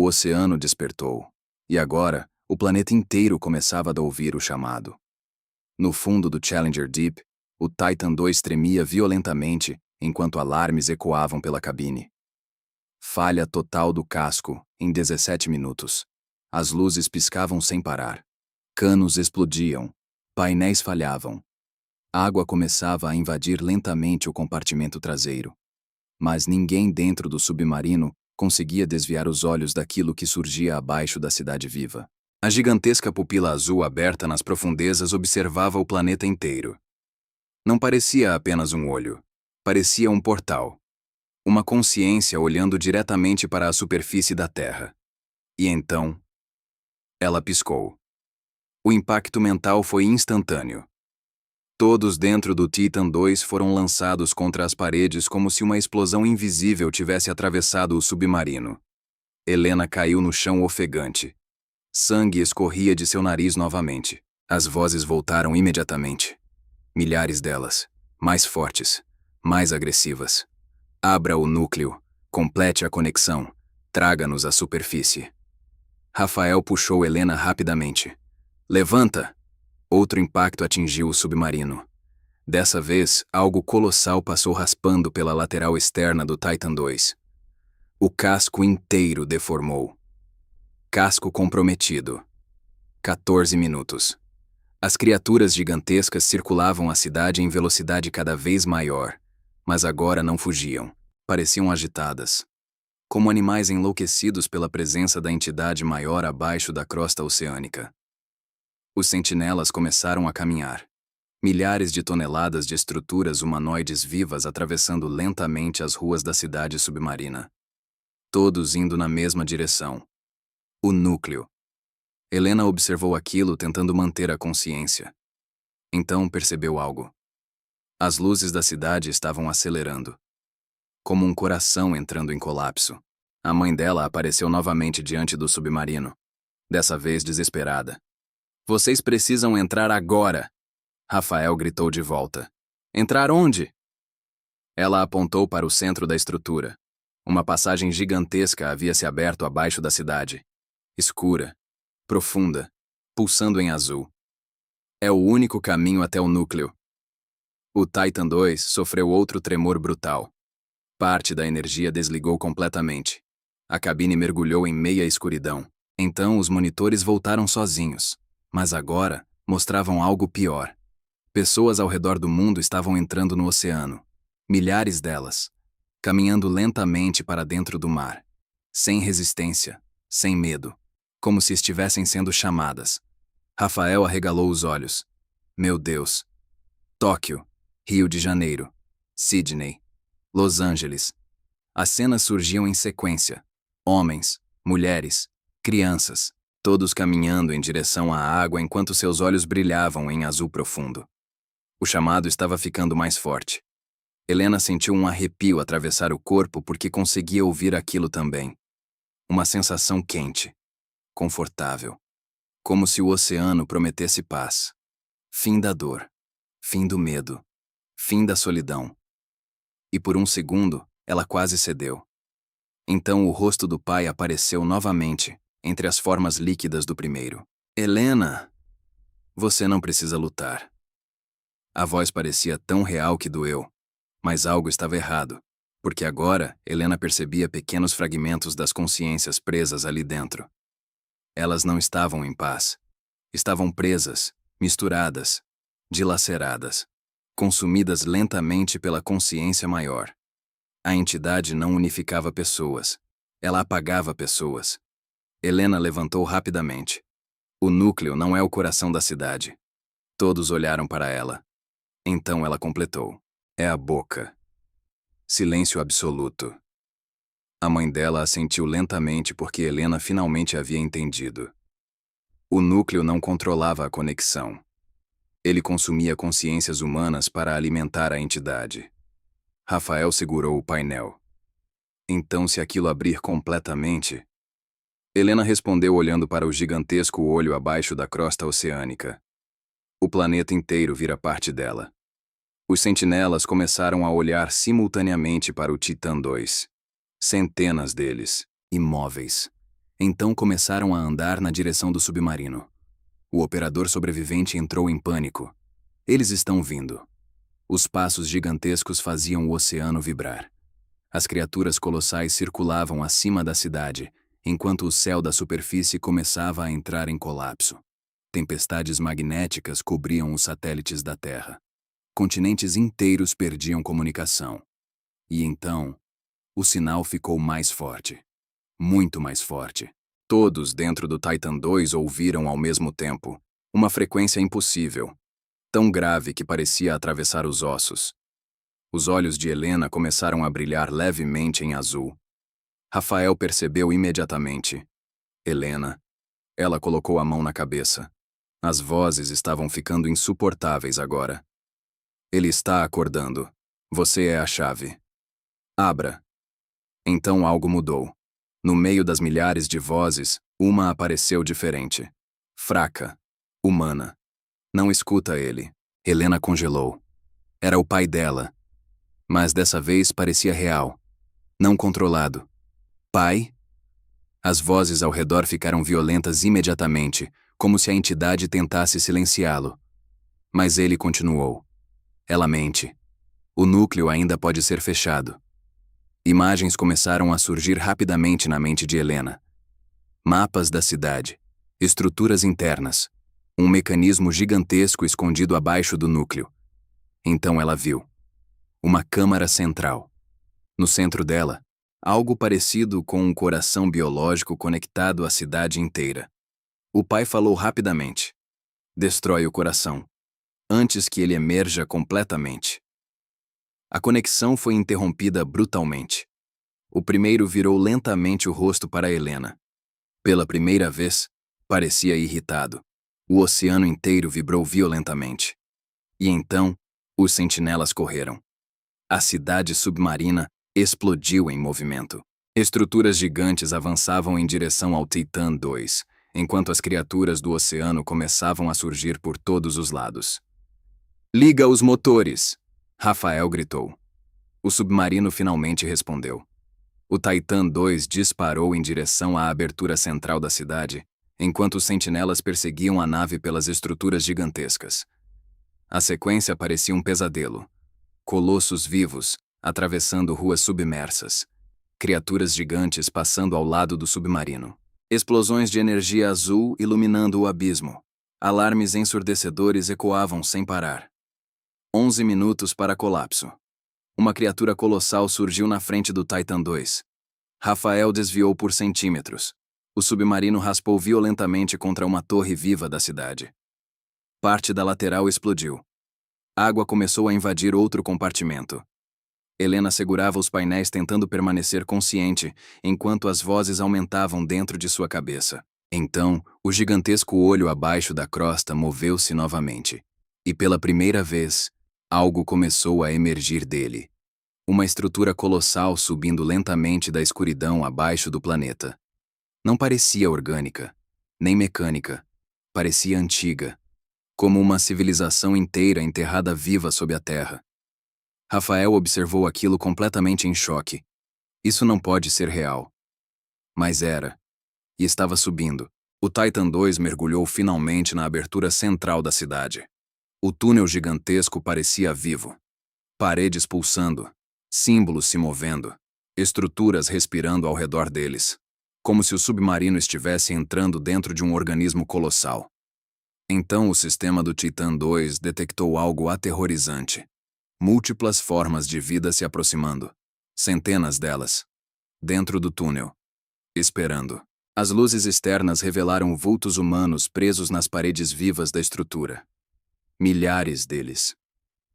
O oceano despertou. E agora, o planeta inteiro começava a ouvir o chamado. No fundo do Challenger Deep, o Titan II tremia violentamente enquanto alarmes ecoavam pela cabine. Falha total do casco, em 17 minutos. As luzes piscavam sem parar. Canos explodiam. Painéis falhavam. Água começava a invadir lentamente o compartimento traseiro. Mas ninguém dentro do submarino conseguia desviar os olhos daquilo que surgia abaixo da cidade viva. A gigantesca pupila azul aberta nas profundezas observava o planeta inteiro. Não parecia apenas um olho. Parecia um portal. Uma consciência olhando diretamente para a superfície da Terra. E então, ela piscou. O impacto mental foi instantâneo. Todos dentro do Titan II foram lançados contra as paredes como se uma explosão invisível tivesse atravessado o submarino. Helena caiu no chão ofegante. Sangue escorria de seu nariz novamente. As vozes voltaram imediatamente. Milhares delas, mais fortes, mais agressivas. Abra o núcleo, complete a conexão, traga-nos à superfície. Rafael puxou Helena rapidamente. Levanta! Outro impacto atingiu o submarino. Dessa vez, algo colossal passou raspando pela lateral externa do Titan II. O casco inteiro deformou. Casco comprometido. 14 minutos. As criaturas gigantescas circulavam a cidade em velocidade cada vez maior, mas agora não fugiam. Pareciam agitadas. Como animais enlouquecidos pela presença da entidade maior abaixo da crosta oceânica. Os sentinelas começaram a caminhar. Milhares de toneladas de estruturas humanoides vivas atravessando lentamente as ruas da cidade submarina. Todos indo na mesma direção. O núcleo. Helena observou aquilo tentando manter a consciência. Então percebeu algo. As luzes da cidade estavam acelerando. Como um coração entrando em colapso. A mãe dela apareceu novamente diante do submarino. Dessa vez desesperada. Vocês precisam entrar agora! Rafael gritou de volta. Entrar onde? Ela apontou para o centro da estrutura. Uma passagem gigantesca havia se aberto abaixo da cidade. Escura, profunda, pulsando em azul. É o único caminho até o núcleo. O Titan II sofreu outro tremor brutal. Parte da energia desligou completamente. A cabine mergulhou em meia escuridão. Então os monitores voltaram sozinhos. Mas agora mostravam algo pior. Pessoas ao redor do mundo estavam entrando no oceano. Milhares delas. Caminhando lentamente para dentro do mar. Sem resistência, sem medo. Como se estivessem sendo chamadas. Rafael arregalou os olhos. Meu Deus. Tóquio, Rio de Janeiro, Sydney, Los Angeles. As cenas surgiam em sequência. Homens, mulheres, crianças, todos caminhando em direção à água enquanto seus olhos brilhavam em azul profundo. O chamado estava ficando mais forte. Helena sentiu um arrepio atravessar o corpo porque conseguia ouvir aquilo também. Uma sensação quente. Confortável. Como se o oceano prometesse paz. Fim da dor. Fim do medo. Fim da solidão. E por um segundo, ela quase cedeu. Então o rosto do pai apareceu novamente, entre as formas líquidas do primeiro. Helena! Você não precisa lutar. A voz parecia tão real que doeu. Mas algo estava errado, porque agora Helena percebia pequenos fragmentos das consciências presas ali dentro. Elas não estavam em paz. Estavam presas, misturadas, dilaceradas, consumidas lentamente pela consciência maior. A entidade não unificava pessoas. Ela apagava pessoas. Helena levantou rapidamente. O núcleo não é o coração da cidade. Todos olharam para ela. Então ela completou. É a boca. Silêncio absoluto. A mãe dela assentiu lentamente porque Helena finalmente havia entendido. O núcleo não controlava a conexão. Ele consumia consciências humanas para alimentar a entidade. Rafael segurou o painel. Então, se aquilo abrir completamente... Helena respondeu olhando para o gigantesco olho abaixo da crosta oceânica. O planeta inteiro vira parte dela. Os sentinelas começaram a olhar simultaneamente para o Titan II. Centenas deles, imóveis. Então começaram a andar na direção do submarino. O operador sobrevivente entrou em pânico. Eles estão vindo. Os passos gigantescos faziam o oceano vibrar. As criaturas colossais circulavam acima da cidade, enquanto o céu da superfície começava a entrar em colapso. Tempestades magnéticas cobriam os satélites da Terra. Continentes inteiros perdiam comunicação. E então, o sinal ficou mais forte. Muito mais forte. Todos dentro do Titan II ouviram ao mesmo tempo, uma frequência impossível, tão grave que parecia atravessar os ossos. Os olhos de Helena começaram a brilhar levemente em azul. Rafael percebeu imediatamente. Helena. Ela colocou a mão na cabeça. As vozes estavam ficando insuportáveis agora. Ele está acordando. Você é a chave. Abra. Então algo mudou. No meio das milhares de vozes, uma apareceu diferente. Fraca. Humana. Não escuta ele. Helena congelou. Era o pai dela. Mas dessa vez parecia real. Não controlado. Pai? As vozes ao redor ficaram violentas imediatamente, como se a entidade tentasse silenciá-lo. Mas ele continuou. Ela mente. O núcleo ainda pode ser fechado. Imagens começaram a surgir rapidamente na mente de Helena. Mapas da cidade. Estruturas internas. Um mecanismo gigantesco escondido abaixo do núcleo. Então ela viu. Uma câmara central. No centro dela, algo parecido com um coração biológico conectado à cidade inteira. O pai falou rapidamente. Destrói o coração. Antes que ele emerja completamente. A conexão foi interrompida brutalmente. O primeiro virou lentamente o rosto para Helena. Pela primeira vez, parecia irritado. O oceano inteiro vibrou violentamente. E então, os sentinelas correram. A cidade submarina explodiu em movimento. Estruturas gigantes avançavam em direção ao Titan II, enquanto as criaturas do oceano começavam a surgir por todos os lados. Liga os motores! Rafael gritou. O submarino finalmente respondeu. O Titan II disparou em direção à abertura central da cidade, enquanto os sentinelas perseguiam a nave pelas estruturas gigantescas. A sequência parecia um pesadelo. Colossos vivos, atravessando ruas submersas. Criaturas gigantes passando ao lado do submarino. Explosões de energia azul iluminando o abismo. Alarmes ensurdecedores ecoavam sem parar. 11 minutos para colapso. Uma criatura colossal surgiu na frente do Titan II. Rafael desviou por centímetros. O submarino raspou violentamente contra uma torre viva da cidade. Parte da lateral explodiu. Água começou a invadir outro compartimento. Helena segurava os painéis tentando permanecer consciente, enquanto as vozes aumentavam dentro de sua cabeça. Então, o gigantesco olho abaixo da crosta moveu-se novamente. E pela primeira vez, algo começou a emergir dele. Uma estrutura colossal subindo lentamente da escuridão abaixo do planeta. Não parecia orgânica, nem mecânica. Parecia antiga, como uma civilização inteira enterrada viva sob a terra. Rafael observou aquilo completamente em choque. Isso não pode ser real. Mas era. E estava subindo. O Titan II mergulhou finalmente na abertura central da cidade. O túnel gigantesco parecia vivo. Paredes pulsando, símbolos se movendo, estruturas respirando ao redor deles, como se o submarino estivesse entrando dentro de um organismo colossal. Então o sistema do Titan II detectou algo aterrorizante. Múltiplas formas de vida se aproximando. Centenas delas. Dentro do túnel. Esperando. As luzes externas revelaram vultos humanos presos nas paredes vivas da estrutura. Milhares deles.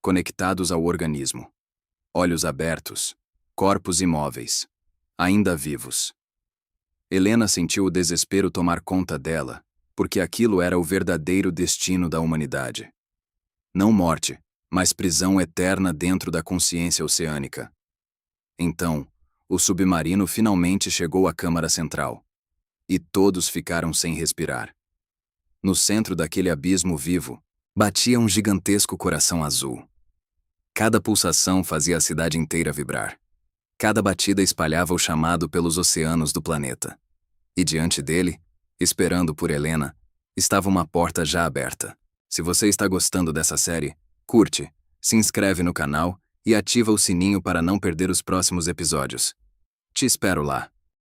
Conectados ao organismo. Olhos abertos. Corpos imóveis. Ainda vivos. Helena sentiu o desespero tomar conta dela, porque aquilo era o verdadeiro destino da humanidade. Não morte, mas prisão eterna dentro da consciência oceânica. Então, o submarino finalmente chegou à câmara central. E todos ficaram sem respirar. No centro daquele abismo vivo, batia um gigantesco coração azul. Cada pulsação fazia a cidade inteira vibrar. Cada batida espalhava o chamado pelos oceanos do planeta. E diante dele, esperando por Helena, estava uma porta já aberta. Se você está gostando dessa série, curte, se inscreve no canal e ativa o sininho para não perder os próximos episódios. Te espero lá.